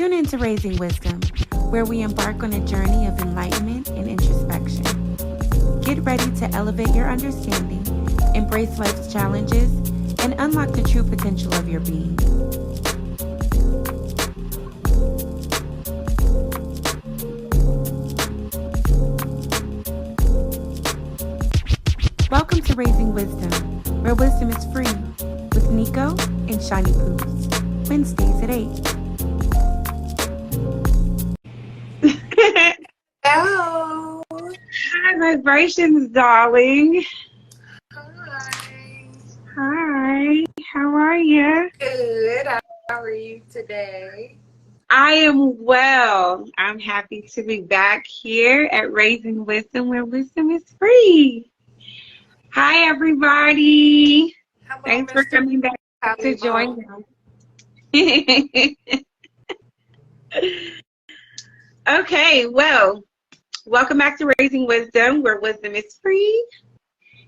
Tune into Raising Wisdom, where we embark on a journey of enlightenment and introspection. Get ready to elevate your understanding, embrace life's challenges, and unlock the true potential of your being. Welcome to Raising Wisdom, where wisdom is free, with Nico and Shiny Poops, Wednesdays at 8. Hello. Hi, vibrations, darling. Hi. Hi, how are you? Good. How are you today? I am well. I'm happy to be back here at Raising Wisdom, where wisdom is free. Hi, everybody. Hello, Thanks for Mr. coming back to join us. Okay, well, welcome back to Raising Wisdom, where wisdom is free.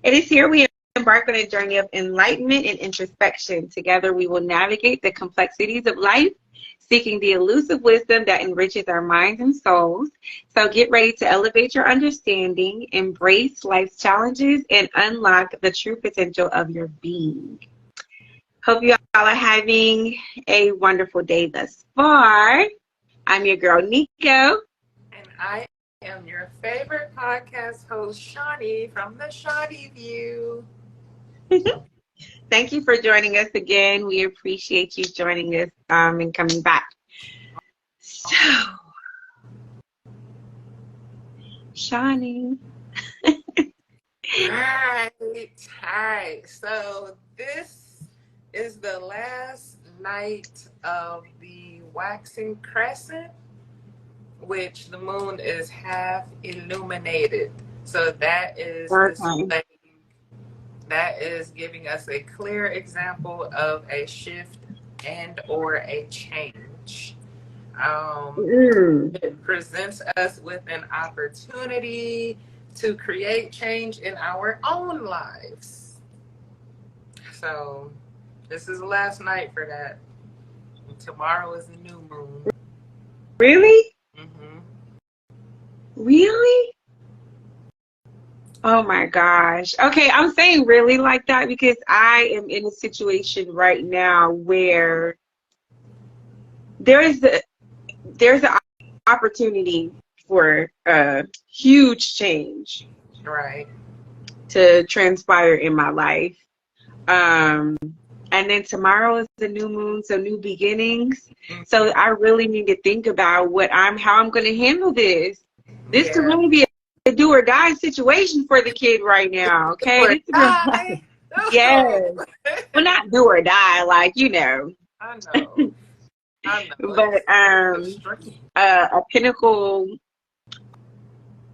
It is here we embark on a journey of enlightenment and introspection. Together, we will navigate the complexities of life, seeking the elusive wisdom that enriches our minds and souls. So get ready to elevate your understanding, embrace life's challenges, and unlock the true potential of your being. Hope you all are having a wonderful day thus far. I'm your girl, Nico. And I am your favorite podcast host, Shani, from the Shani View. Thank you for joining us again. We appreciate you joining us and coming back. So, Shani. All right. So this is the last night of the waxing crescent, which the moon is half illuminated. So that is that is giving us a clear example of a shift and or a change. It presents us with an opportunity to create change in our own lives. So this is the last night for that. Tomorrow is a new moon. Really? Mm-hmm. Really? Oh my gosh. Okay, I'm saying really like that because I am in a situation right now where there's an opportunity for a huge change, Right, to transpire in my life. And then tomorrow is the new moon, so new beginnings. So I really need to think about how I'm going to handle this. This could really be a do or die situation for the kid right now. Okay. Yes. Well, not do or die, like, I know. But a pinnacle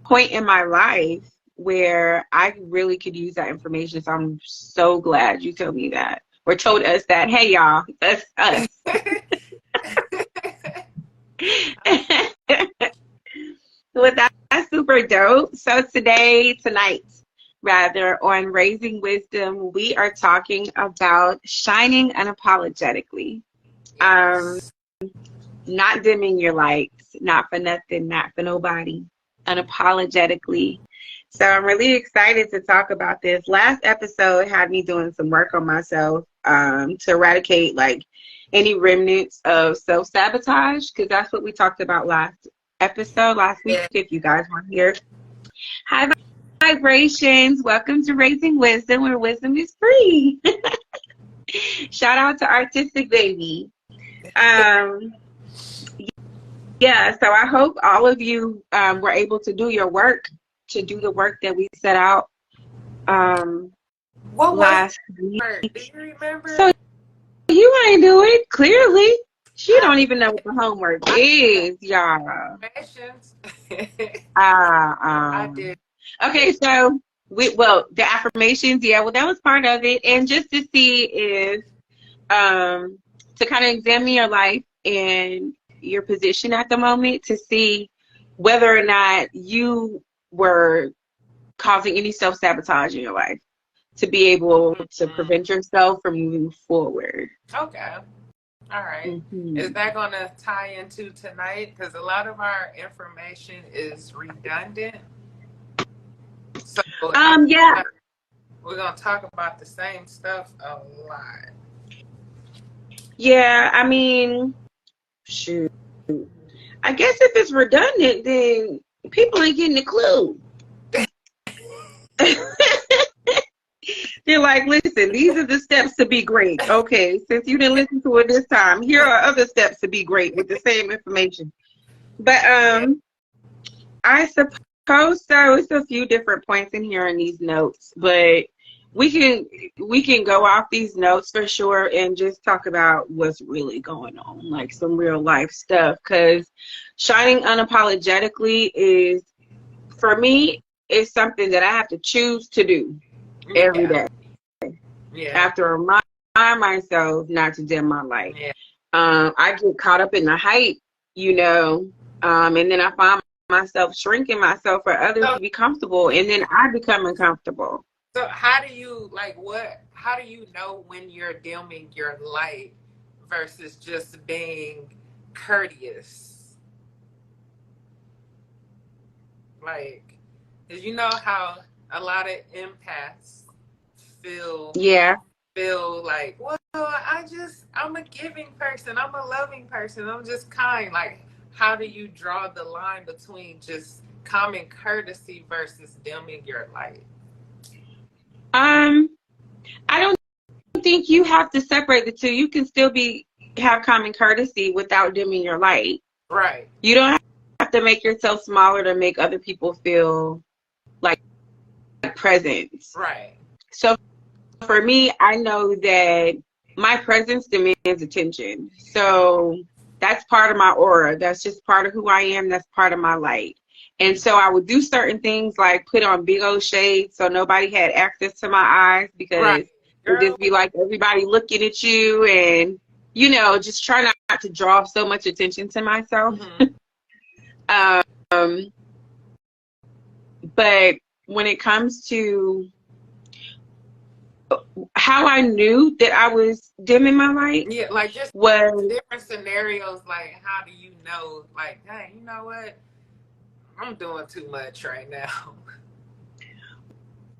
point in my life where I really could use that information. So I'm so glad you told me that, or told us that. Hey, y'all, that's us. Well, that's super dope. So tonight, on Raising Wisdom, we are talking about shining unapologetically. Yes. Not dimming your lights, not for nothing, not for nobody, unapologetically. So I'm really excited to talk about this. Last episode had me doing some work on myself to eradicate like any remnants of self-sabotage, because that's what we talked about last week, if you guys weren't here. Hi, vibrations. Welcome to Raising Wisdom, where wisdom is free. Shout out to Artistic Baby. Yeah, so I hope all of you were able to do the work that we set out last week. Do you remember? So you ain't do it, clearly. She don't even know what the homework is, y'all. I did. Okay, so the affirmations, that was part of it. And just to see if to kind of examine your life and your position at the moment, to see whether or not you were causing any self-sabotage in your life, to be able to prevent yourself from moving forward. Okay. All right. Mm-hmm. Is that going to tie into tonight? Because a lot of our information is redundant. So Yeah. we're going to talk about the same stuff a lot. Yeah, I mean, shoot. I guess if it's redundant, then people ain't getting the clue. They're like, listen, these are the steps to be great. Okay, since you didn't listen to it this time, here are other steps to be great with the same information. But I suppose so. It's a few different points in here in these notes, but we can go off these notes for sure and just talk about what's really going on, like some real life stuff. Because shining unapologetically is, for me, is something that I have to choose to do every day. Yeah. I have to remind myself not to dim my light. Yeah. I get caught up in the hype, and then I find myself shrinking myself for others to be comfortable, and then I become uncomfortable. So how do you know when you're dimming your light versus just being courteous? Like, because you know how a lot of empaths feel like, well, I'm a giving person, I'm a loving person, I'm just kind. Like, how do you draw the line between just common courtesy versus dimming your light? I don't think you have to separate the two. You can still have common courtesy without dimming your light. Right. You don't have to make yourself smaller to make other people feel like presence. Right. So for me, I know that my presence demands attention. So that's part of my aura. That's just part of who I am. That's part of my light. And so I would do certain things like put on big old shades so nobody had access to my eyes, because it would just be like everybody looking at you, and, just try not to draw so much attention to myself. Mm-hmm. But when it comes to how I knew that I was dimming my light, like just different scenarios. Like, how do you know? Like, hey, you know what? I'm doing too much right now.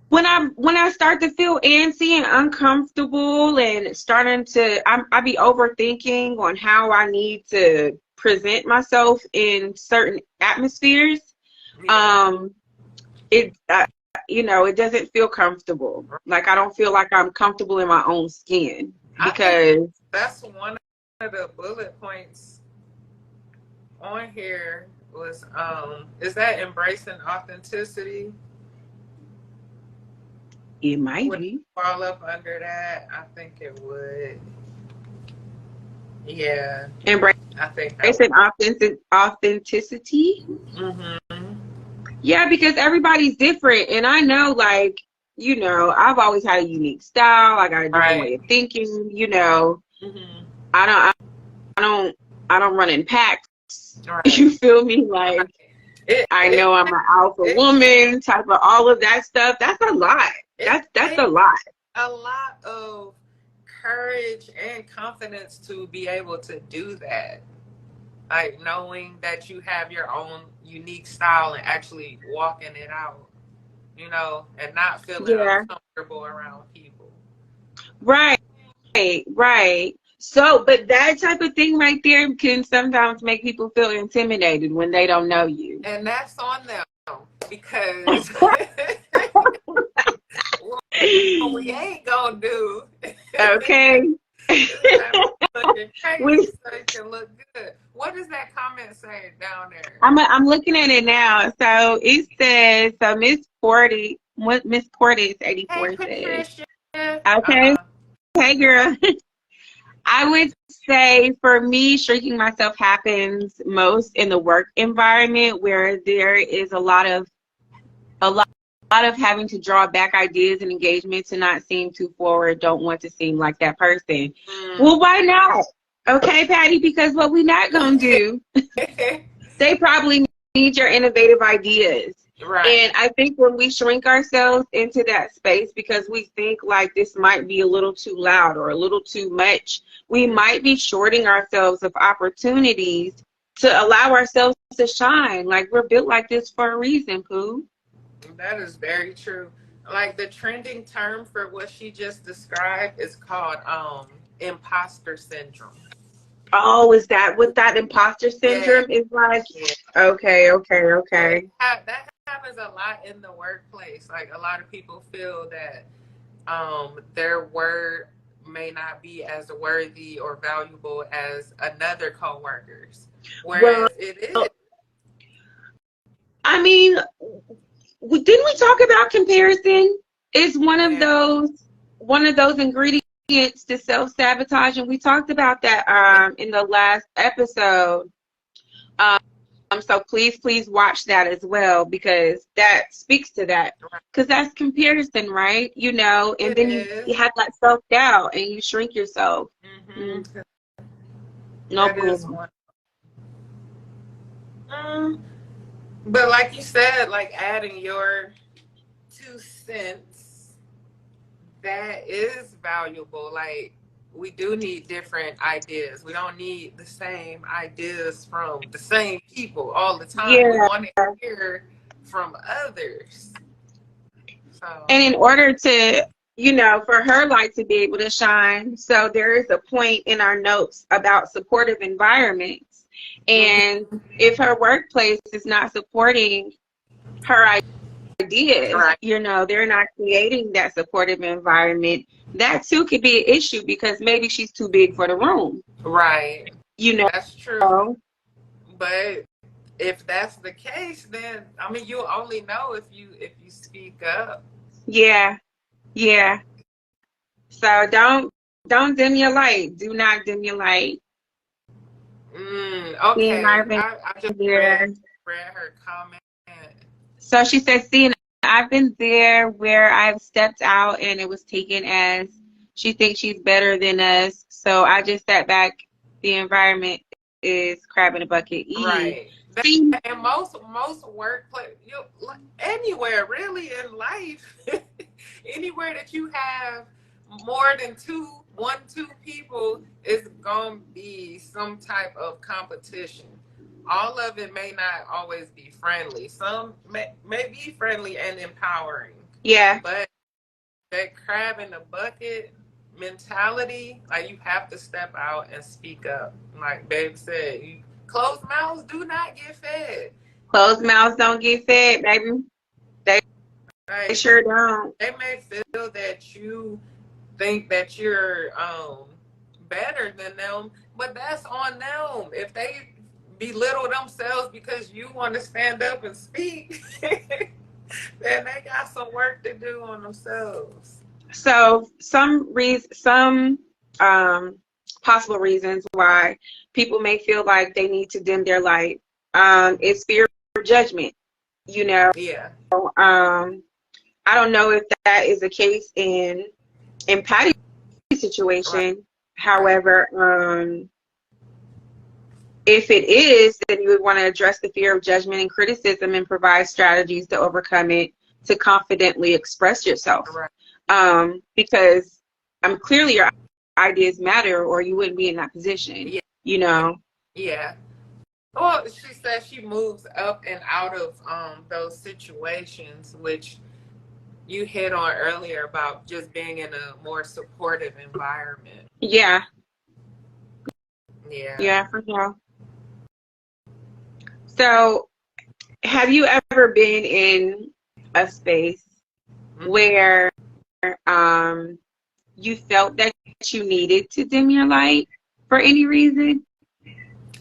When I start to feel antsy and uncomfortable and starting to, I be overthinking on how I need to present myself in certain atmospheres. It doesn't feel comfortable. Like, I don't feel like I'm comfortable in my own skin, because that's one of the bullet points on here was, is that embracing authenticity? It might be. Fall up under that? I think it would. Yeah. Embracing authenticity. Mm-hmm. Yeah, because everybody's different, and I know, like, I've always had a unique style. I got a different way of thinking. Mm-hmm. I don't run in packs. Right. You feel me? Like, I know I'm an alpha woman, type of all of that stuff. That's a lot. That's a lot. A lot of courage and confidence to be able to do that. Like, knowing that you have your own unique style and actually walking it out, and not feeling uncomfortable around people. Right. So, but that type of thing right there can sometimes make people feel intimidated when they don't know you. And that's on them, because what we ain't gonna do. Okay. Looking crazy so it can look good. What does that comment say down there? I'm looking at it now. So it says, so Miss Portis 84 says. Okay. Hey, girl. I would say for me, shrinking myself happens most in the work environment, where there is a lot of having to draw back ideas and engagement to not seem too forward, don't want to seem like that person. Well, why not? Okay, Patty, because what we not going to do, they probably need your innovative ideas. Right. And I think when we shrink ourselves into that space because we think like this might be a little too loud or a little too much, we might be shorting ourselves of opportunities to allow ourselves to shine. Like we're built like this for a reason, Pooh. That is very true. Like the trending term for what she just described is called imposter syndrome. Oh, is that what that imposter Yeah, syndrome is like? yeah. Okay, okay, Yeah, okay. that happens a lot in the workplace. Like a lot of people feel that their word may not be as worthy or valuable as another coworker's, Well, whereas it is. I mean, didn't we talk about comparison? Is Yeah, one of those ingredients to self-sabotage, and we talked about that in the last episode. Um, so please watch that as well because that speaks to that. Because that's comparison, right? You know, and it then you is. have that self-doubt and you shrink yourself. Mm, Mm-hmm. no That is bueno. one. Mm, but like you said, like adding your 2 cents, that is valuable. Like we do need different ideas. We don't need the same ideas from the same people all the time. We Yeah. want to hear from others. So And in order to, you know, for her light to be able to shine, so there is a point in our notes about supportive environments. And mhm. if her workplace is not supporting her ideas, Right, you know, they're not creating that supportive environment, that too could be an issue because maybe she's too big for the room, right. you That's true. know. But if that's the case, then I mean, you'll only know if you speak up. Yeah, yeah. So don't dim your light. Do not dim your light. And Okay, I've been I just there. read her comment. So she says, see, I've been there where I've stepped out and it was taken as she thinks she's better than us. So I just sat back. The environment is crab in a bucket. Right. See, And most workplace, anywhere really in life, anywhere that you have more than two people, is gonna be some type of competition. All of it may not always be friendly. Some may be friendly and empowering, yeah, but that crab in the bucket mentality, like you have to step out and speak up. Like Babe said, closed mouths do not get fed. closed mouths don't get fed, baby. They Like sure don't. they may feel that you think that you're better than them, but that's on them. If they belittle themselves because you want to stand up and speak, then they got some work to do on themselves. So some um, possible reasons why people may feel like they need to dim their light is fear of judgment. You know, Yeah. I don't know if that is the case in Patty's Right. situation. Right. However, if it is, then you would want to address the fear of judgment and criticism and provide strategies to overcome it to confidently express yourself. Right. Because clearly your ideas matter or you wouldn't be in that position, Yeah. you know. Yeah. Well, she said she moves up and out of those situations, which you hit on earlier about just being in a more supportive environment. Yeah, Yeah. yeah, for sure. So have you ever been in a space Mm-hmm. where um you felt that you needed to dim your light for any reason?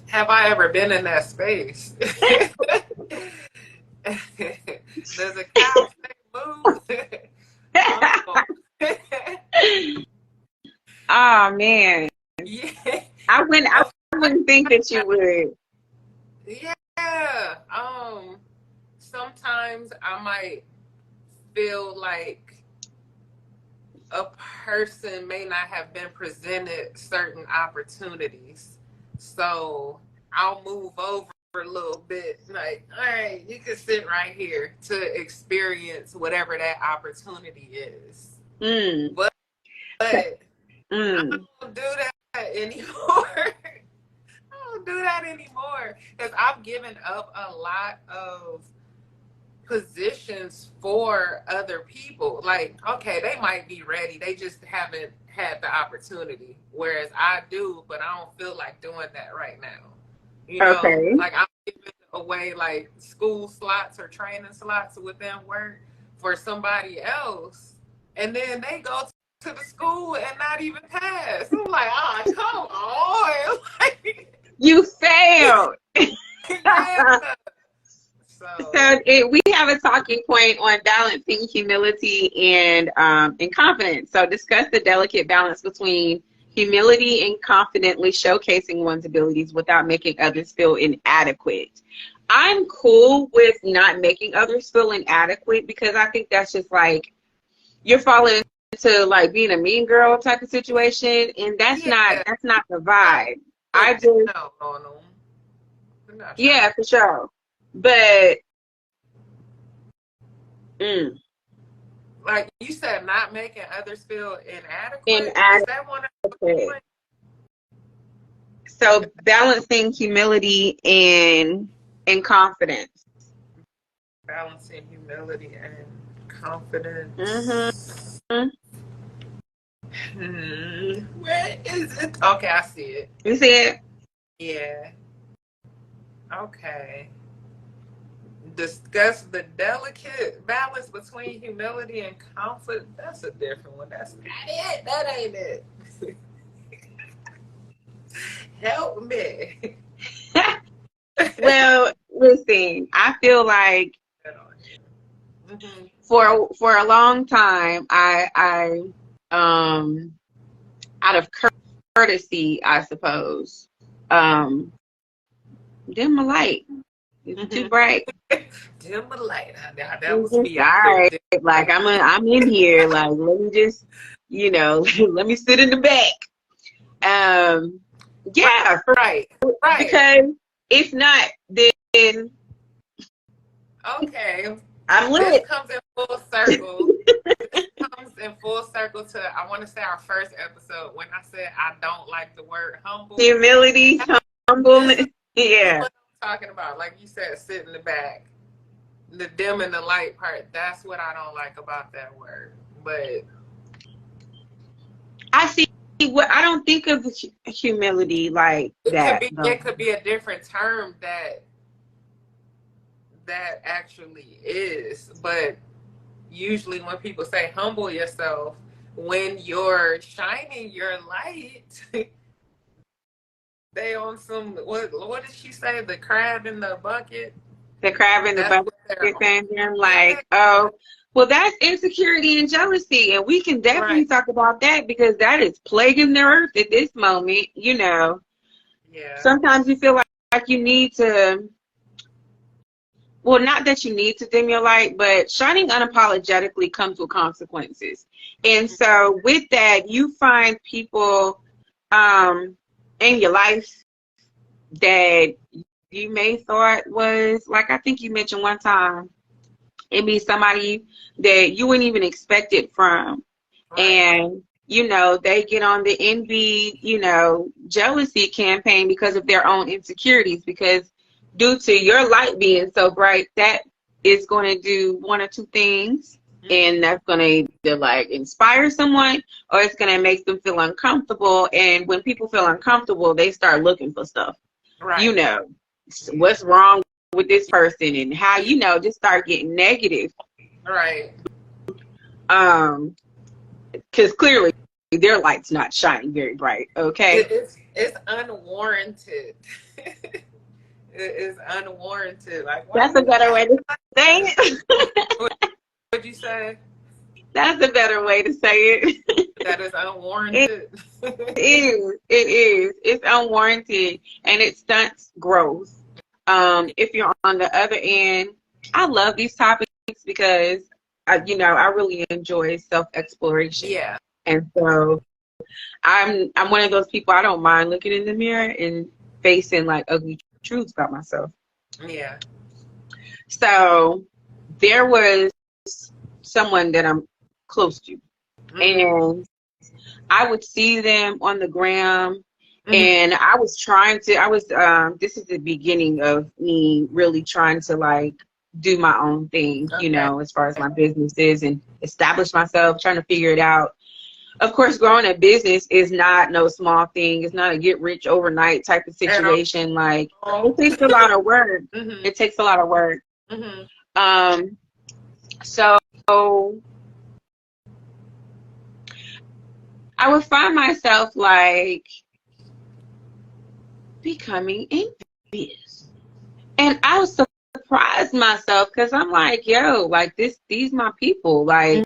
Have I ever been in that space? Does a cow say move? Oh. Oh man, Yeah. I Oh, wouldn't think that you would. yeah. Sometimes I might feel like a person may not have been presented certain opportunities. So I'll move over for a little bit. Like, all right, you can sit right here to experience whatever that opportunity is. Mm. But I Mm. don't do that anymore. I don't do that anymore because I've given up a lot of positions for other people. Like, okay, they might be ready, they just haven't had the opportunity, whereas I do, but I don't feel like doing that right now. You know, Okay. like I'm giving away like school slots or training slots within work for somebody else, and then they go to the school and not even pass. I'm like, oh, come on. Like, You failed. yeah. So we have a talking point on balancing humility and confidence. So discuss the delicate balance between humility and confidently showcasing one's abilities without making others feel inadequate. I'm cool with not making others feel inadequate because I think that's just like you're falling into like being a mean girl type of situation, and that's Yeah. not the vibe. I Put just down on them. We're not trying yeah, for sure. But like you said, not making others feel inadequate. Is inadequate. that one of the points? So balancing humility and confidence. Balancing humility and confidence. Mm-hmm. Where is it? Okay, I see it. You see it? Yeah. Okay. Discuss the delicate balance between humility and confidence. That's a different one. That's not it. That ain't it. Help me. Well, listen, I feel like Mm-hmm. for a long time, I out of courtesy, I suppose, dim my light. It's too bright. Dim the light. That It's was just me all out there. right. Like I'm in here. Like let me just, let me sit in the back. Yeah, Right. because if not, then Okay. I'm This lit. comes in full circle. This comes in full circle to, I want to say, our first episode when I said I don't like the word humble. Humility, This humbleness. is Yeah. what I'm talking about. Like you said, sit in the back. The dim and the light part, that's what I don't like about that word. But I see what I don't think of humility like that though. it could be a different term that actually is. But usually when people say humble yourself, when you're shining your light, they on some, what did she say? The crab in the bucket? The crab in the That's what bucket they're thing. I'm on. like, oh, well, that's insecurity and jealousy, and we can definitely Right. talk about that because that is plaguing the earth at this moment. Yeah. Sometimes you feel like you need to. Well, not that you need to dim your light, but shining unapologetically comes with consequences. And so with that, you find people in your life that you may thought was, like I think you mentioned one time, it be somebody that you wouldn't even expect it from. Right. And, they get on the envy, jealousy campaign because of their own insecurities, because due to your light being so bright, that is going to do one or two things. And that's going to either like inspire someone or it's going to make them feel uncomfortable. And when people feel uncomfortable, they start looking for stuff. Right. What's wrong with this person and how, just start getting negative. Right. Because clearly their light's not shining very bright. Okay. It's unwarranted. It is unwarranted. Like, That's a better way to say it. What'd you say? That's a better way to say it. That is unwarranted. It is. It is. It's unwarranted and it stunts growth. If you're on the other end, I love these topics because I really enjoy self-exploration. Yeah. And so I'm one of those people, I don't mind looking in the mirror and facing like ugly truths about myself. Yeah. So there was someone that I'm close to, and I would see them on the gram, and I was this is the beginning of me really trying to like do my own thing, you know, as far as my business is, and establish myself, trying to figure it out. Of course, growing a business is not no small thing. It's not a get rich overnight type of situation. Like, it takes a lot of work. It takes a lot of work. So I would find myself like becoming envious, and I was surprised myself because I'm like, yo, like these my people. Like,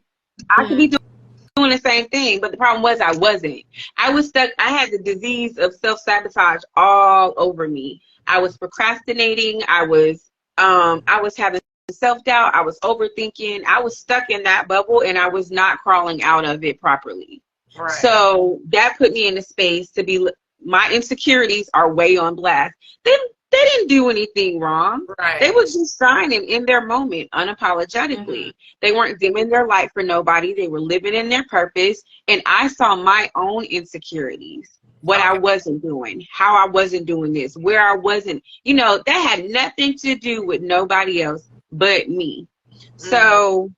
I could be doing the same thing, but the problem was I wasn't. I was stuck. I had the disease of self-sabotage all over me. I was procrastinating. I was having self-doubt. I was overthinking. I was stuck in that bubble, and I was not crawling out of it properly. Right. So that put me in a space to be, my insecurities are way on blast. They didn't do anything wrong. Right. They was just shining in their moment unapologetically. They weren't dimming their light for nobody. They were living in their purpose. And I saw my own insecurities, what I wasn't doing, how I wasn't doing this, where I wasn't, you know, that had nothing to do with nobody else but me. So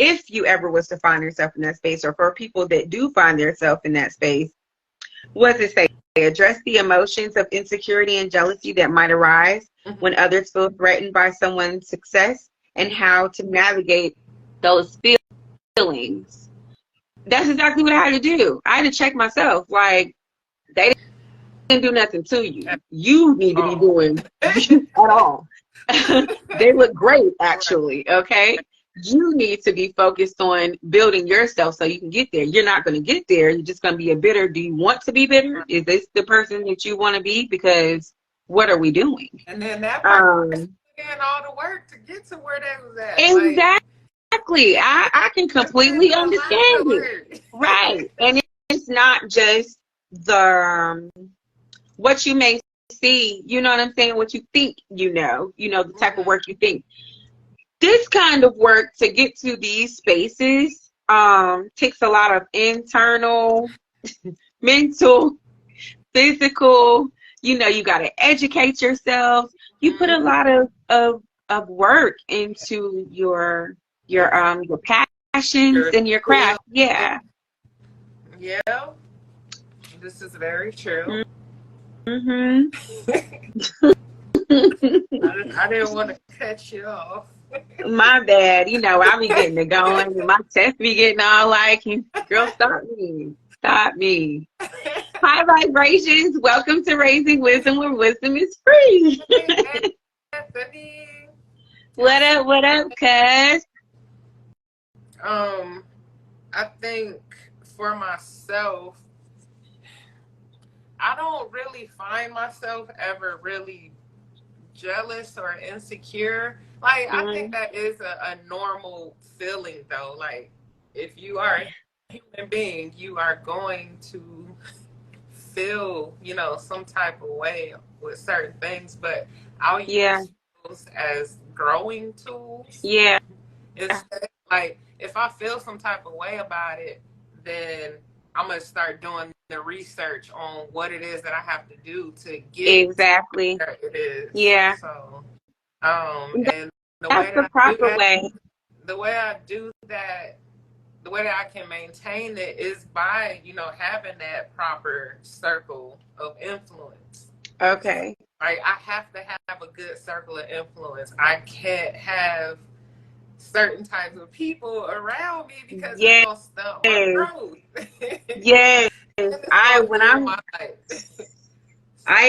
if you ever was to find yourself in that space, or for people that do find themselves in that space, what does it say? Address the emotions of insecurity and jealousy that might arise when others feel threatened by someone's success, and how to navigate those feelings. That's exactly what I had to do. I had to check myself. Like, they didn't do nothing to you. You need to be doing at all. They look great, actually. Okay. You need to be focused on building yourself so you can get there. You're not going to get there. You're just going to be a bitter. Do you want to be bitter? Is this the person that you want to be? Because what are we doing? And then that person doing all the work to get to where they was at. Exactly. I can completely understand it. Right. And it's not just the what you may see, you know what I'm saying, what you think you know, the type of work you think. This kind of work to get to these spaces takes a lot of internal, mental, physical, you got to educate yourself. You put a lot of work into your passions and your craft. Yeah. Yeah. This is very true. I didn't want to cut you off. My bad. I be getting it going, and my chest be getting all like, girl, stop me. Hi, vibrations. Welcome to Raising Wisdom, where wisdom is free. What up, cuz? I think for myself, I don't really find myself ever really jealous or insecure. Like, I think that is a normal feeling, though. Like, if you are a human being, you are going to feel, some type of way with certain things. But I'll use those as growing tools. Yeah. Instead, like, if I feel some type of way about it, then I'm going to start doing the research on what it is that I have to do to get exactly where it is. Yeah. So, and that's the proper way. The way I do that, the way that I can maintain it is by, having that proper circle of influence. Okay. Right? I have to have a good circle of influence. I can't have certain types of people around me because it's gonna stump my growth. Yes. I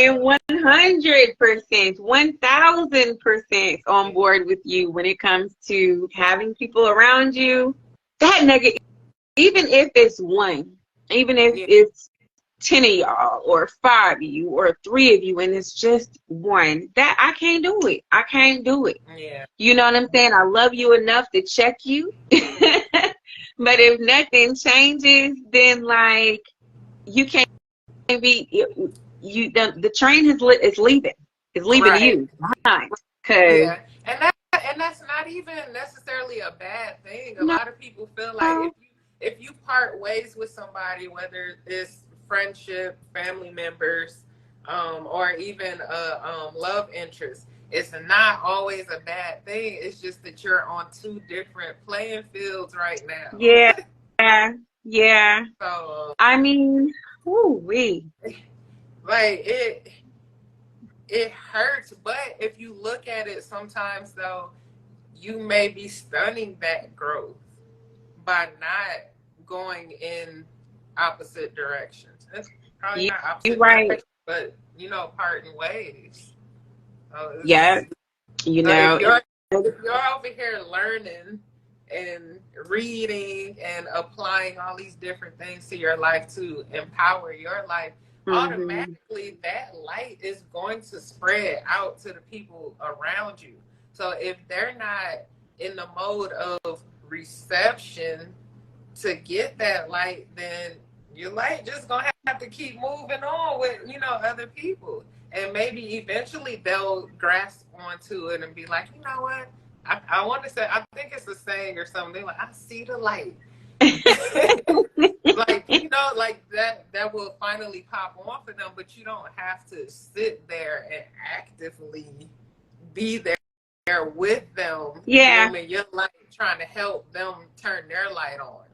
am 100%, 1000% on board with you when it comes to having people around you. That negative, even if it's one, even if it's 10 of y'all or 5 of you or 3 of you, and it's just one, that I can't do it. I can't do it. Yeah. You know what I'm saying? I love you enough to check you. But if nothing changes, then like you can't be, the train is leaving. It's leaving Right. you behind. Cause Yeah. And that's not even necessarily a bad thing. A no, lot of people feel like if you part ways with somebody, whether it's friendship, family members, or even a love interest, it's not always a bad thing. It's just that you're on two different playing fields right now. yeah, yeah. So I mean, ooh wee. like it hurts, but if you look at it sometimes though, you may be stunning that growth by not going in opposite directions. It's probably You not you opposite right. directions, but parting ways. So, Yeah, you so know. if you're over here learning and reading and applying all these different things to your life to empower your life, Mhm. automatically that light is going to spread out to the people around you. So if they're not in the mode of reception to get that light, then your light just gonna have to keep moving on with other people, and maybe eventually they'll grasp onto it and be like, you know what, I want to say, I think it's a saying or something. They're like, I see the light. Like like that will finally pop on for them, but you don't have to sit there and actively be there with them, Yeah. dimming your light, trying to help them turn their light on.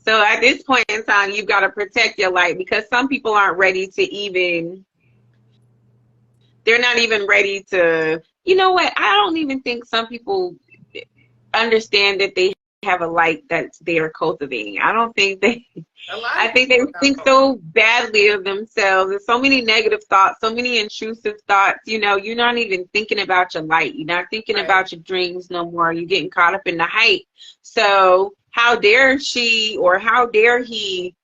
So at this point in time, you've got to protect your light because some people aren't ready to even. They're not even ready to. You know what? I don't even think some people understand that they have a light that they are cultivating. I don't think they. A lot I of think they people think don't. so badly of themselves. There's so many negative thoughts, so many intrusive thoughts. You're not even thinking about your light. You're not thinking Right. about your dreams no more. You're getting caught up in the hype. So how dare she or how dare he,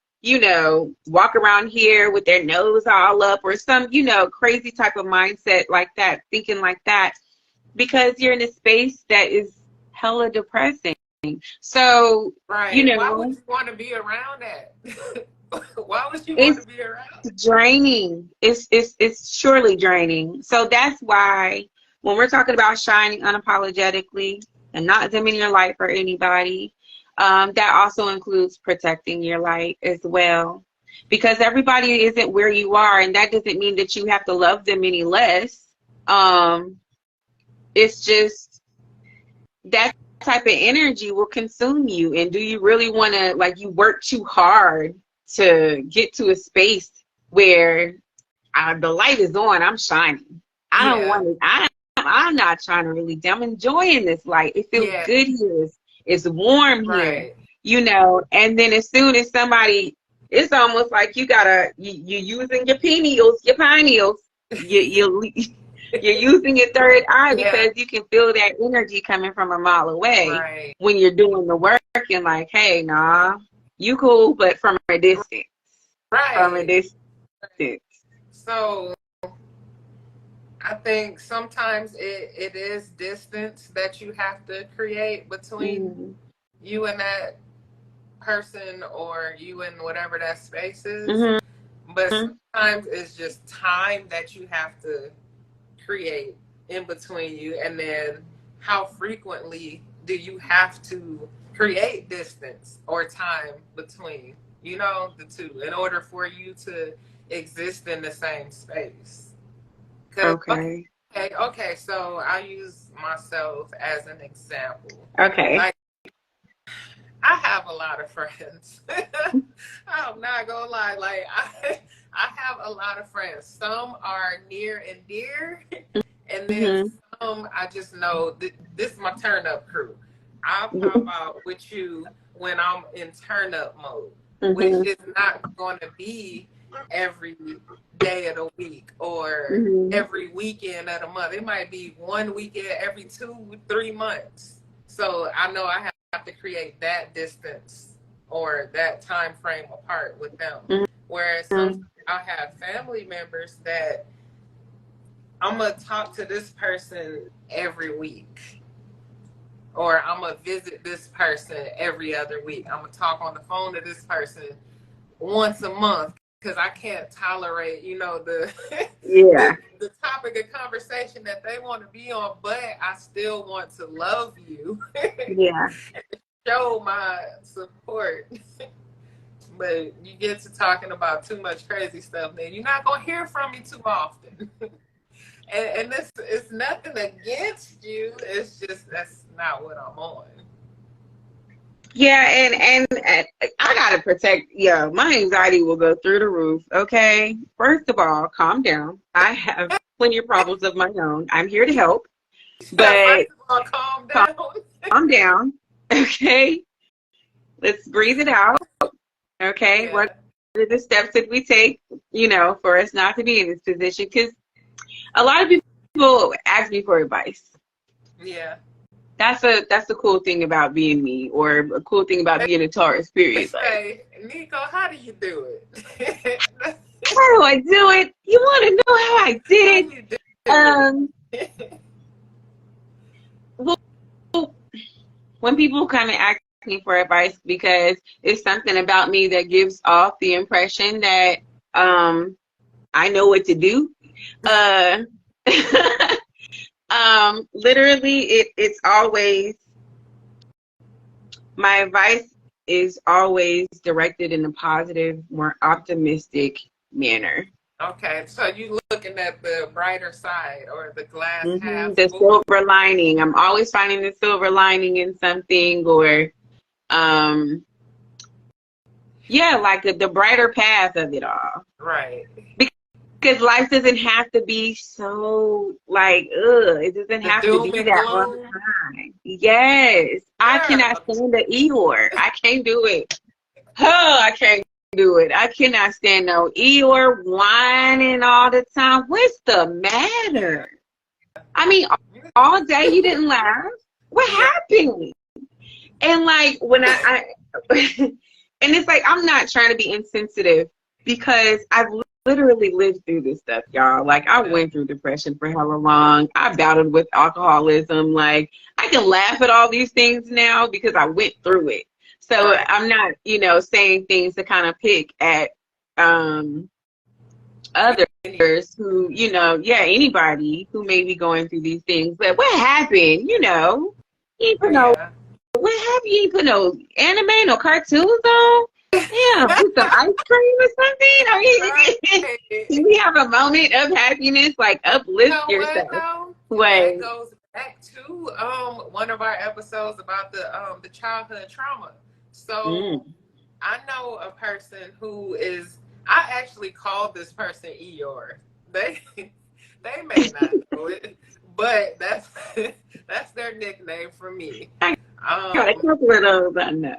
walk around here with their nose all up or some, crazy type of mindset like that, thinking like that, because you're in a space that is hella depressing. So, Right. Why would you want to be around that? Why would you want it's to be around it? draining. It's surely draining. So that's why when we're talking about shining unapologetically and not dimming your light for anybody, that also includes protecting your light as well. Because everybody isn't where you are, and that doesn't mean that you have to love them any less. Um, it's just that type of energy will consume you. And do you really want to, like, you work too hard to get to a space where the light is on, I'm shining. I don't Yeah. want to, I'm not trying to really, I'm enjoying this light. It feels Yeah. good here. It's warm here, Right. and then as soon as somebody, it's almost like you're using your pineals, you, you're using your third eye Yeah. because you can feel that energy coming from a mile away Right. when you're doing the work and like, hey, nah, you cool, but from a distance. From a Right. distance. So I think sometimes it is distance that you have to create between Mm-hmm. you and that person, or you and whatever that space is. Mm-hmm. But sometimes it's just time that you have to create in between you, and then how frequently do you have to create distance or time between the two in order for you to exist in the same space. Because Okay. okay, so I'll use myself as an example. Okay. Like, I have a lot of friends. I'm not gonna lie. Like, I have a lot of friends. Some are near and dear, and then Mm-hmm. some I just know this is my turn up crew. I'll pop out with you when I'm in turn up mode, which Mm-hmm. is not going to be every day of the week or Mm-hmm. every weekend of the month. It might be one weekend every 2-3 months. So I know I have to create that distance or that time frame apart with them. Whereas sometimes I'll have family members that I'm going to talk to this person every week, or I'm going to visit this person every other week. I'm going to talk on the phone to this person once a month because I can't tolerate, you know, the, Yeah. the topic of conversation that they want to be on, but I still want to love you. Yeah. Show my support. But you get to talking about too much crazy stuff, then you're not gonna hear from me too often. And this is nothing against you. It's just that's not what I'm on. Yeah, and I gotta protect. Yeah, my anxiety will go through the roof. Okay, first of all, calm down. I have plenty of problems of my own. I'm here to help, but First of all, calm calm, down. calm down. Okay, let's breathe it out. Okay, what Yeah. are the steps that we take? You know, for us not to be in this position? Because a lot of people ask me for advice. Yeah. That's the cool thing about being me, or a cool thing about being a Taurus. They Period. Like, say, Nico, how do you do it? how do I do it? You want to know how I How did do you do it? it? Well, when people come and ask me for advice, because it's something about me that gives off the impression that I know what to do. Uh, literally, it's always, my advice is always directed in a positive, more optimistic manner. Okay, so you looking at the brighter side or the glass half The full. silver lining. I'm always finding the silver lining in something, or um, yeah, like the brighter path of it all. Right. Because life doesn't have to be so like, it doesn't The have to doom be and that all the gloom. time. Yes, I cannot Girl. stand the Eeyore. I can't do it. Oh, I can't do it. I cannot stand no Eeyore whining all the time. What's the matter? I mean, all day you didn't laugh. What Yeah. happened? And like when I and it's like, I'm not trying to be insensitive, because I've literally lived through this stuff, y'all. Like, I went through depression for hella long. I battled with alcoholism. Like, I can laugh at all these things now because I went through it. So Right. I'm not, saying things to kind of pick at others who, anybody who may be going through these things. But what happened? You ain't put no, Yeah. what happened? You ain't put no anime, no cartoons on? Yeah, put some ice cream or something. I mean, Right. can we have a moment of happiness? Like, You uplift know what yourself. though? That Wait. goes back to one of our episodes about the childhood trauma. So Mm. I know a person who is, I actually called this person Eeyore. They they may not know it, but that's their nickname for me. I got a Um, couple of those I know.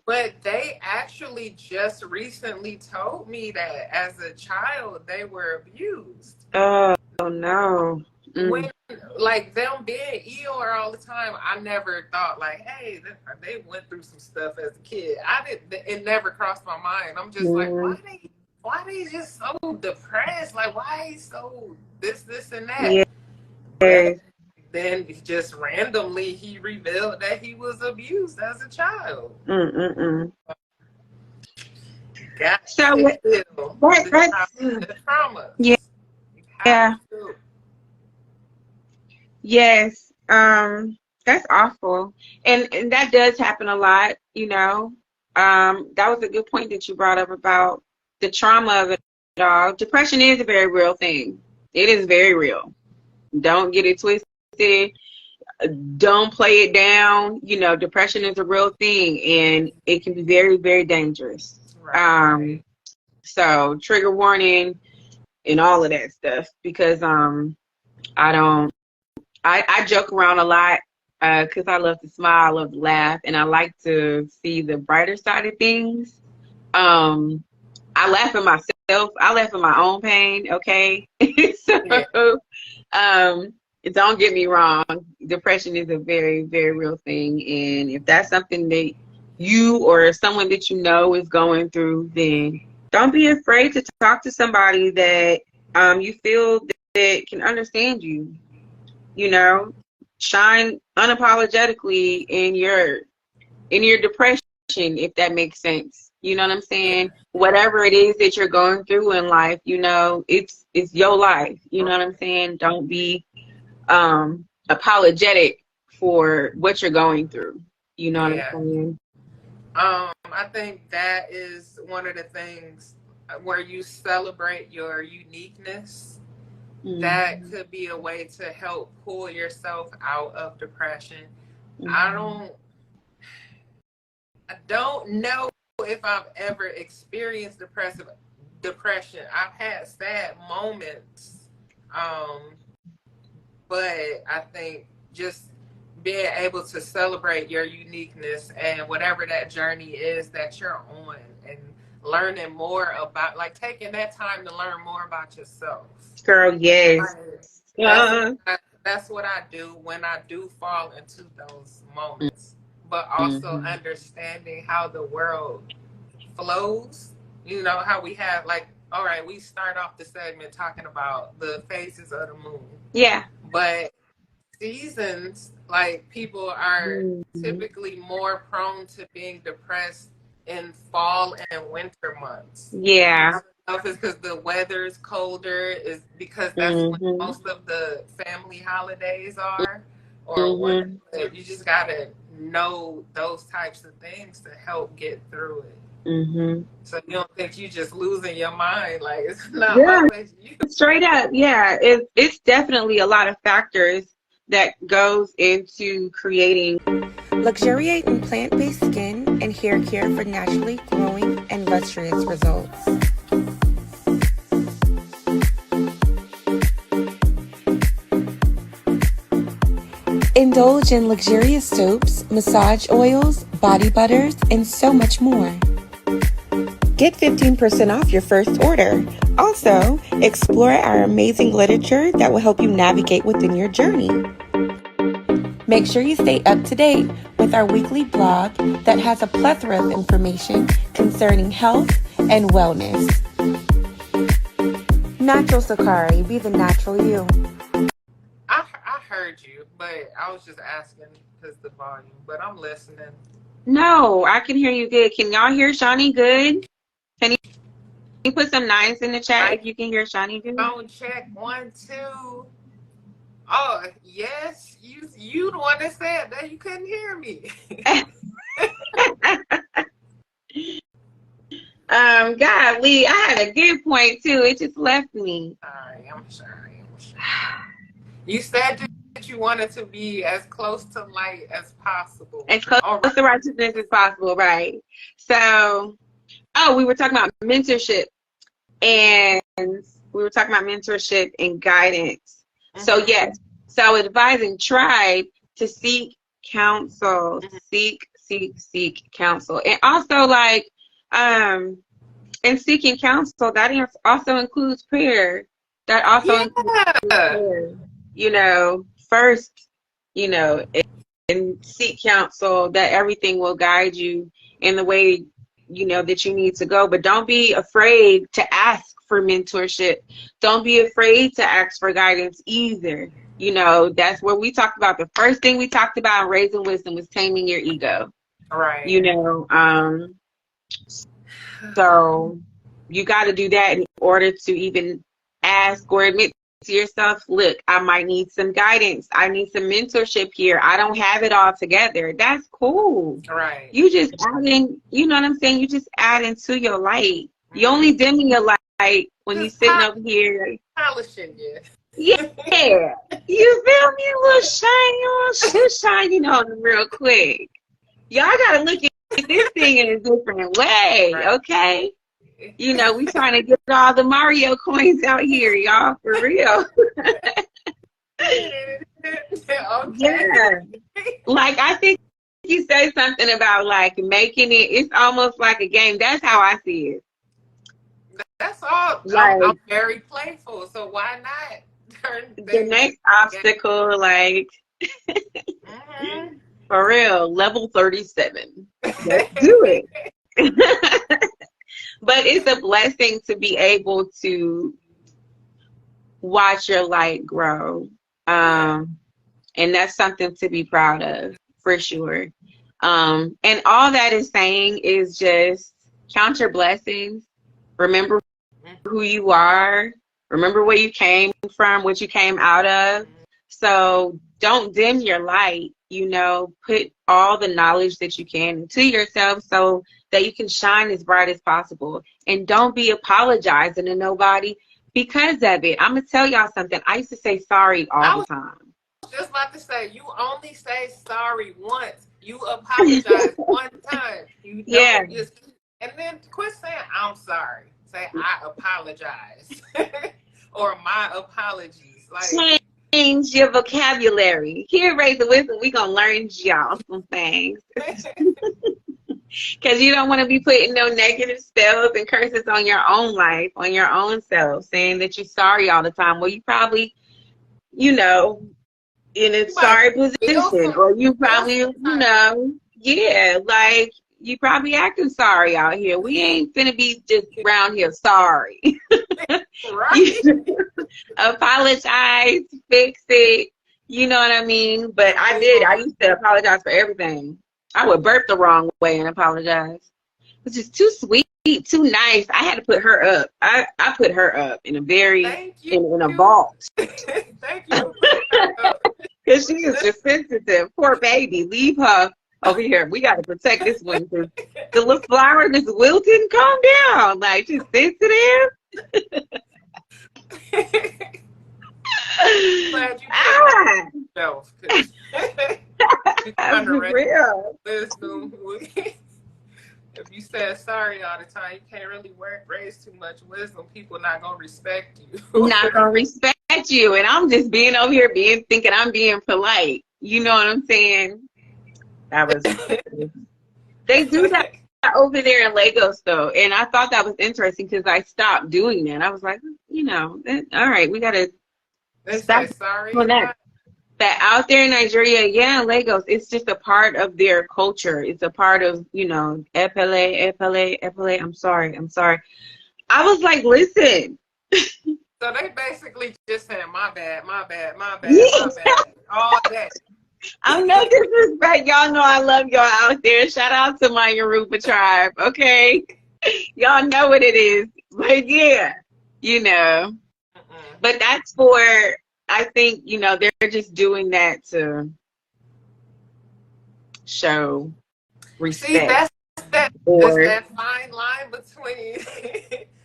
but they actually just recently told me that as a child they were abused. Oh, no. When Mm. like them being Eeyore all the time, I never thought like, hey, they went through some stuff as a kid. I didn't. It never crossed my mind. I'm just like, Mm. why they just so depressed? Like, why he so this, and that? But Yes. then just randomly he revealed that he was abused as a child. Mm-mm-mm. Got So to heal that's, the traumas. yeah. You have to. Yes. That's awful. And that does happen a lot, That was a good point that you brought up about the trauma of it all. Depression is a very real thing. It is very real. Don't get it twisted. Don't play it down. Depression is a real thing, and it can be very, very dangerous. Right. So trigger warning and all of that stuff, because I don't I joke around a lot, because I love to smile, I love to laugh, and I like to see the brighter side of things. Um, I laugh at myself. I laugh at my own pain. Okay, so Yeah. um, don't get me wrong. Depression is a very, very real thing, and if that's something that you or someone that you know is going through, then don't be afraid to talk to somebody that you feel that can understand you. Shine unapologetically in your depression, if that makes sense. You know what I'm saying? Whatever it is that you're going through in life, you know, it's your life. You know what I'm saying? Don't be apologetic for what you're going through. You know what I'm Yeah. saying? I think that is one of the things where you celebrate your uniqueness. That could be a way to help pull yourself out of depression. I don't know if I've ever experienced depression. I've had sad moments, but I think just being able to celebrate your uniqueness and whatever that journey is that you're on, and learning more about, like, taking that time to learn more about yourself. Girl, yes. That's what I do when I do fall into those moments, but also understanding how the world flows. You know, how we have, like, all right, we start off the segment talking about the phases of the moon. Yeah. But seasons, like, people are typically more prone to being depressed in fall and winter months. Yeah. I don't know if it's because the weather is colder, is because that's when most of the family holidays are, or what. You just gotta know those types of things to help get through it. So you don't think you just losing your mind, like, it's not always you. Straight up, yeah. It's definitely a lot of factors that goes into creating. Luxuriate in plant-based skin and hair care for naturally glowing and lustrous results. Indulge in luxurious soaps, massage oils, body butters, and so much more. Get 15% off your first order. Also, explore our amazing literature that will help you navigate within your journey. Make sure you stay up to date with our weekly blog that has a plethora of information concerning health and wellness. Natural Sakari, be the natural you. I heard you, but I was just asking because the volume, but I'm listening. No, I can hear you good. Can y'all hear Shawnee good? Can you put some nines in the chat if you can hear Shawnee good? Phone check 1 2. Oh yes, you the one that said that you couldn't hear me. Golly, I had a good point too. It just left me. I'm sorry. You said that you wanted to be as close to light as possible. As close to righteousness as possible, right? So, we were talking about mentorship, and guidance. So yes, so advising tribe to seek counsel, seek counsel, and also like in seeking counsel, that also includes prayer. That also includes prayer. You know, first, you know, and seek counsel that everything will guide you in the way, you know, that you need to go. But don't be afraid to ask for mentorship. Don't be afraid to ask for guidance either. You know, that's where we talked about, the first thing we talked about in Raising Wisdom was taming your ego. Right. You know, so you got to do that in order to even ask or admit to yourself, look, I might need some guidance. I need some mentorship here. I don't have it all together. That's cool. Right. You just add in, you know what I'm saying? You just add into your light. You only dimming your light when you're sitting over here. Polishing you. Yeah. You feel me? A little shoe shining on them real quick. Y'all got to look at this thing in a different way, okay? You know, we trying to get all the Mario coins out here, y'all, for real. Yeah. Like, I think you say something about, like, making it, it's almost like a game. That's how I see it. That's all. Like, I'm very playful, so why not turn the next obstacle, like, for real, level 37. Let's do it. But it's a blessing to be able to watch your light grow. And that's something to be proud of, for sure. And all that is saying is just count your blessings, remember who you are, remember where you came from, what you came out of. So don't dim your light, put all the knowledge that you can into yourself so that you can shine as bright as possible. And don't be apologizing to nobody because of it. I'm going to tell y'all something. I used to say sorry all the time. Just about to say, you only say sorry once. You apologize one time. You don't just, and then quit saying I'm sorry. Say I apologize or my apologies. Like, change your vocabulary. Here, Raise the Wisdom, we gonna learn y'all some things. Because you don't want to be putting no negative spells and curses on your own life, on your own self, saying that you're sorry all the time. Well, you probably, in a sorry position, or you probably, like you probably acting sorry out here. We ain't finna be just around here sorry. Right. Apologize, fix it. You know what I mean? But I used to apologize for everything. I would burp the wrong way and apologize. It's just too sweet, too nice. I had to put her up. I put her up in a very, in a vault. Thank you. Because she is just sensitive. Poor baby. Leave her over here. We got to protect this one. The little flower is wilting. Calm down. Like, she's sensitive. Glad you yourself. For real. If you said sorry all the time, you can't really raise too much wisdom. People not gonna respect you. Not gonna respect you, and I'm just being over here thinking I'm being polite. You know what I'm saying? That was. They do that over there in Lagos, though, and I thought that was interesting because I stopped doing that. I was like, all right, we gotta stop sorry. That out there in Nigeria, in Lagos, it's just a part of their culture. It's a part of, epele. I'm sorry. I was like, listen. So they basically just saying, my bad. Yeah. All that. I'm no disrespect. Y'all know I love y'all out there. Shout out to my Yoruba tribe, okay? Y'all know what it is. But But that's for... I think, they're just doing that to show respect. See, that's that fine line between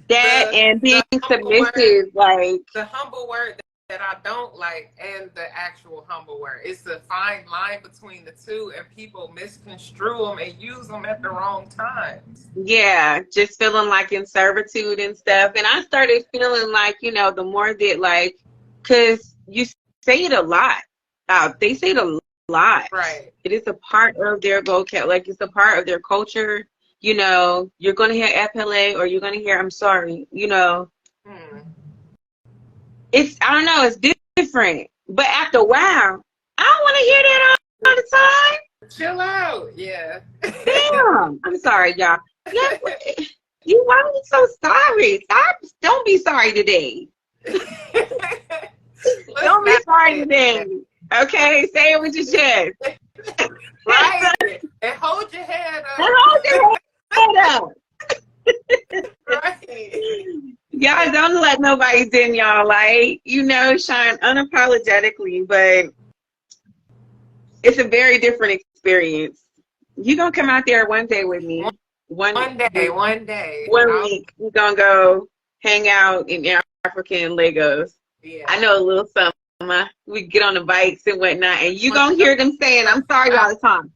that and being submissive, like the humble word that I don't like and the actual humble word. It's a fine line between the two, and people misconstrue them and use them at the wrong times. Yeah, just feeling like in servitude and stuff. And I started feeling like, the more that because you say it a lot. They say it a lot. Right. It is a part of their vocab. It's a part of their culture. You're going to hear FLA or you're going to hear I'm sorry. It's, I don't know, it's different. But after a while, I don't want to hear that all the time. Chill out. Yeah. Damn. I'm sorry, y'all. Yeah, why are you so sorry? Don't be sorry today. Don't be sorry today. Okay? Say it with your chest. Right. And hold your head up. Right. Y'all don't let nobody dim y'all light. Shine unapologetically, but it's a very different experience. You're going to come out there one day with me. One day. One week. We're going to go hang out in Africa and Lagos. Yeah. I know a little something. We get on the bikes and whatnot, and you're going to hear them saying, I'm sorry all the time.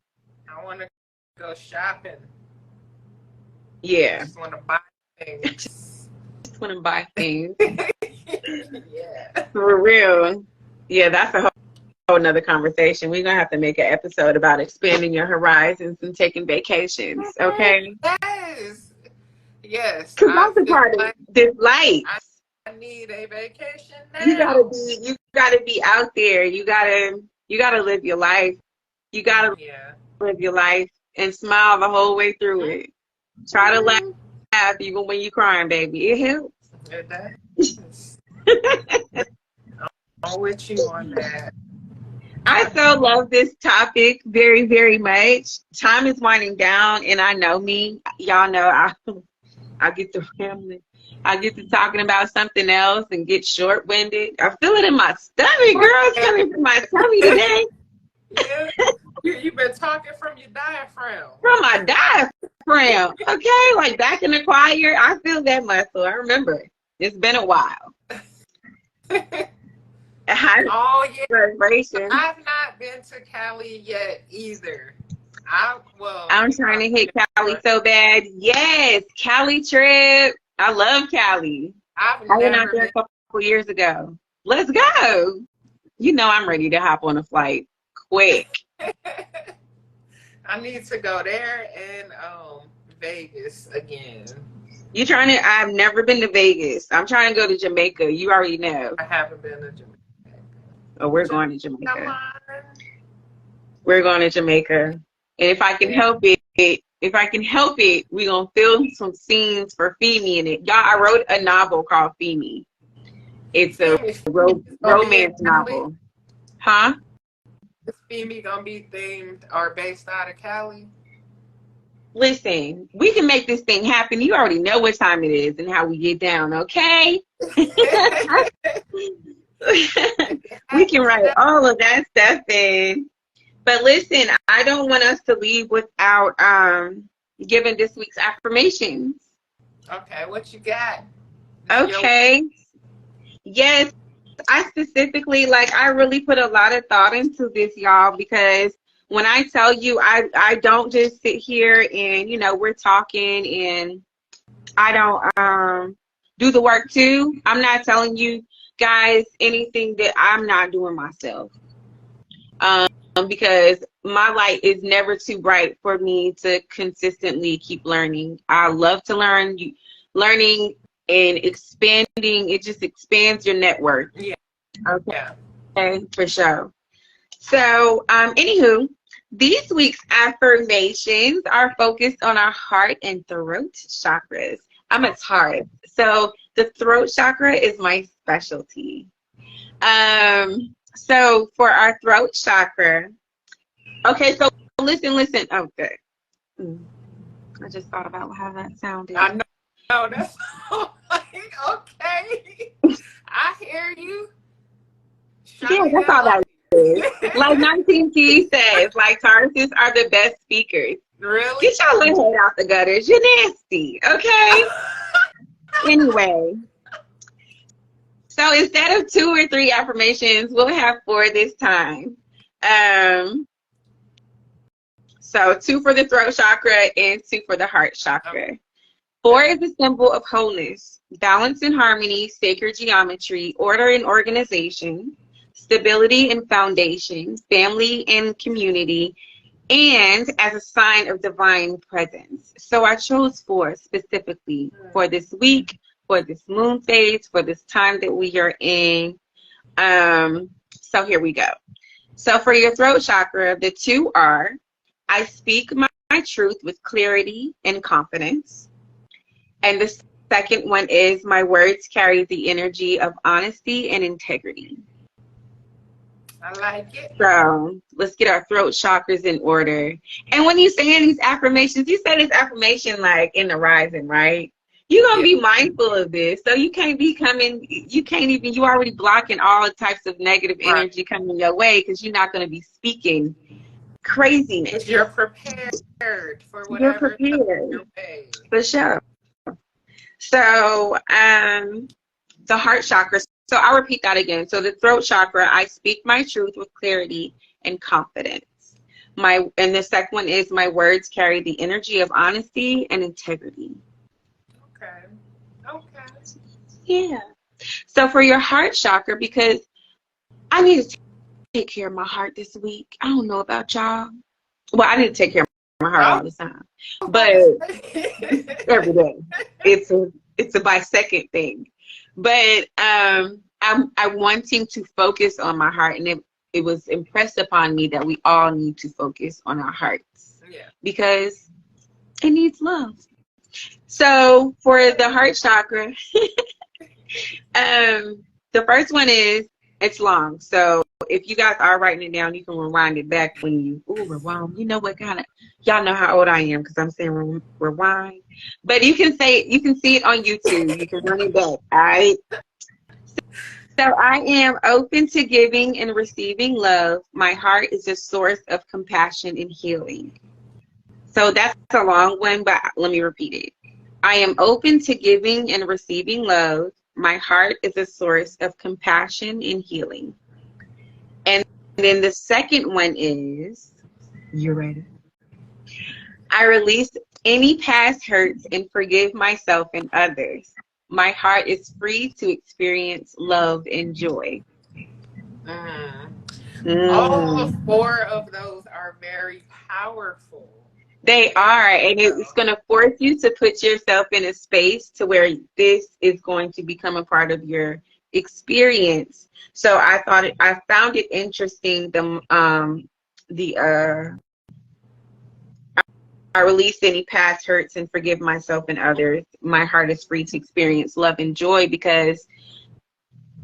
I want to go shopping. Yeah. I just want to buy things. Just want to buy things. Yeah. For real. Yeah, that's a whole nother conversation. We're going to have to make an episode about expanding your horizons and taking vacations, okay? Yes. Because that's a part of this life. I need a vacation now. You gotta be out there. You gotta live your life. You gotta live your life and smile the whole way through it. Try to laugh even when you're crying, baby. It helps. It does. I'm with you on that. I so love this topic very, very much. Time is winding down, and I know me. Y'all know I get to rambling. I get to talking about something else and get short-winded. I feel it in my stomach, girl. It's coming from my tummy today. Yeah. You've been talking from your diaphragm. From my diaphragm. Okay, like back in the choir, I feel that muscle. I remember. It's been a while. Oh, yeah. Vibration. I've not been to Cali yet either. I'm trying to hit Cali so bad. Yes, Cali trip. I love Cali. I went out there a couple years ago. Let's go. You know I'm ready to hop on a flight quick. I need to go there and Vegas again. You trying to? I've never been to Vegas. I'm trying to go to Jamaica. You already know. I haven't been to Jamaica. Oh, we're going to Jamaica. We're going to Jamaica. And if I can help it, we're going to film some scenes for Femi in it. Y'all, I wrote a novel called Femi. It's a romance novel. Huh? Is Femi going to be themed or based out of Cali? Listen, we can make this thing happen. You already know what time it is and how we get down, okay? We can write all of that stuff in. But listen, I don't want us to leave without giving this week's affirmations. Okay, what you got? Okay. Yes, I specifically, I really put a lot of thought into this, y'all, because when I tell you, I don't just sit here and, we're talking and I don't do the work too. I'm not telling you guys anything that I'm not doing myself. Because my light is never too bright for me to consistently keep learning. I love to learn. Learning and expanding, it just expands your network. Yeah. Okay, for sure. So, anywho, these week's affirmations are focused on our heart and throat chakras. I'm a Taurus, so the throat chakra is my specialty. So for our throat chakra, okay, so listen. Okay. I just thought about how that sounded. I know, that's okay. I hear you. Yeah, that's all that is. Like 19T says, Tauruses are the best speakers. Really? Get your little head out the gutters. You're nasty, okay? Anyway. So instead of 2 or 3 affirmations, we'll have 4 this time. So 2 for the throat chakra and 2 for the heart chakra. 4 is a symbol of wholeness, balance and harmony, sacred geometry, order and organization, stability and foundation, family and community, and as a sign of divine presence. So I chose 4 specifically for this week, for this moon phase, for this time that we are in. So here we go. So for your throat chakra, the 2 are, I speak my truth with clarity and confidence. And the second one is, my words carry the energy of honesty and integrity. I like it. So let's get our throat chakras in order. And when you say these affirmations, you say this affirmation in the rising, right? You're going to be mindful of this. So you can't be you already blocking all types of negative energy coming your way because you're not going to be speaking craziness. You're prepared for whatever comes your way. For sure. So the heart chakra. So I'll repeat that again. So the throat chakra, I speak my truth with clarity and confidence. And the second one is, my words carry the energy of honesty and integrity. Okay. Yeah. So for your heart chakra, because I need to take care of my heart this week. I don't know about y'all. Well, I need to take care of my heart all the time, but every day. It's a by-second thing. But I'm wanting to focus on my heart, and it was impressed upon me that we all need to focus on our hearts. Yeah. Because it needs love. So for the heart chakra, the first one is, it's long. So if you guys are writing it down, you can rewind it back when you rewind. You know what kind of y'all know how old I am because I'm saying rewind. But you can see it on YouTube. You can run it back. All right. So I am open to giving and receiving love. My heart is a source of compassion and healing. So that's a long one, but let me repeat it. I am open to giving and receiving love. My heart is a source of compassion and healing. And then the second one is, you ready? I release any past hurts and forgive myself and others. My heart is free to experience love and joy. All four of those are very powerful. They are, and it's going to force you to put yourself in a space to where this is going to become a part of your experience. So I found it interesting. I release any past hurts and forgive myself and others. My heart is free to experience love and joy, because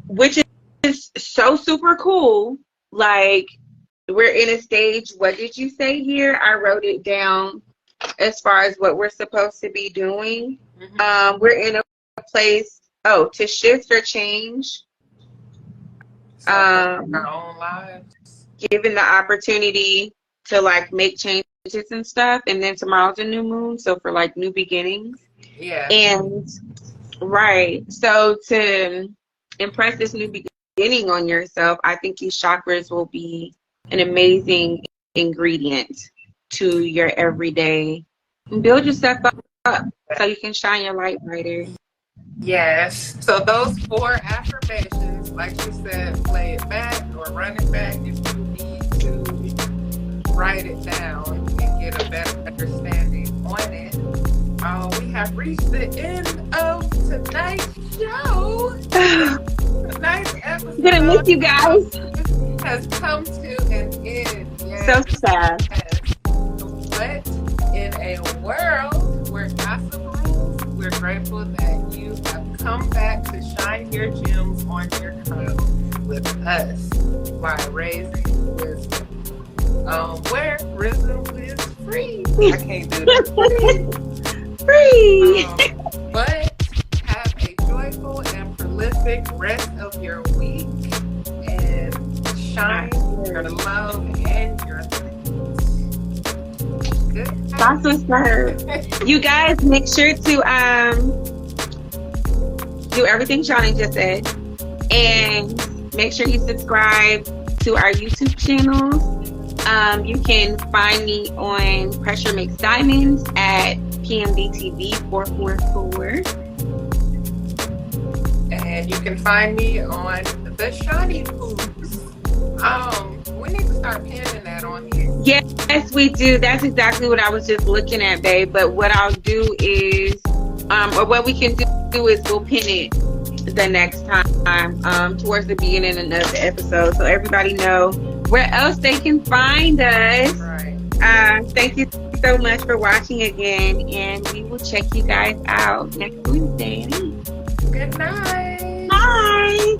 which is so super cool. Like, we're in a stage, what did you say here? I wrote it down as far as what we're supposed to be doing. We're in a place, to shift or change. Our own lives. Given the opportunity to like make changes and stuff, and then tomorrow's a new moon, so for like new beginnings. Yeah. And right. So to impress this new beginning on yourself, I think these chakras will be an amazing ingredient to your everyday. Build yourself up so you can shine your light brighter. Yes. So those 4 affirmations, like you said, play it back or run it back if you need to write it down and get a better understanding on it. We have reached the end of tonight's show. Tonight's episode. I'm gonna miss you guys. Has come to an end. Yes. So sad. Yes. But in a world where gossip rules, we're grateful that you have come back to shine your gems on your crown with us by raising wisdom. Where wisdom is free. I can't do that. Free. But have a joyful and prolific rest of your week. Shine your love and your good. That's what's up. You guys make sure to do everything Shawnee just said, and make sure you subscribe to our YouTube channels. You can find me on Pressure Makes Diamonds at PMDTV 444. And you can find me on the Shawnee Foods. We need to start pinning that on here. Yes, we do. That's exactly what I was just looking at, babe. But what I'll do is, or what we can do is we'll pin it the next time, towards the beginning of the episode, so everybody know where else they can find us. Right. Thank you so much for watching again, and we will check you guys out next Wednesday. Good night. Bye.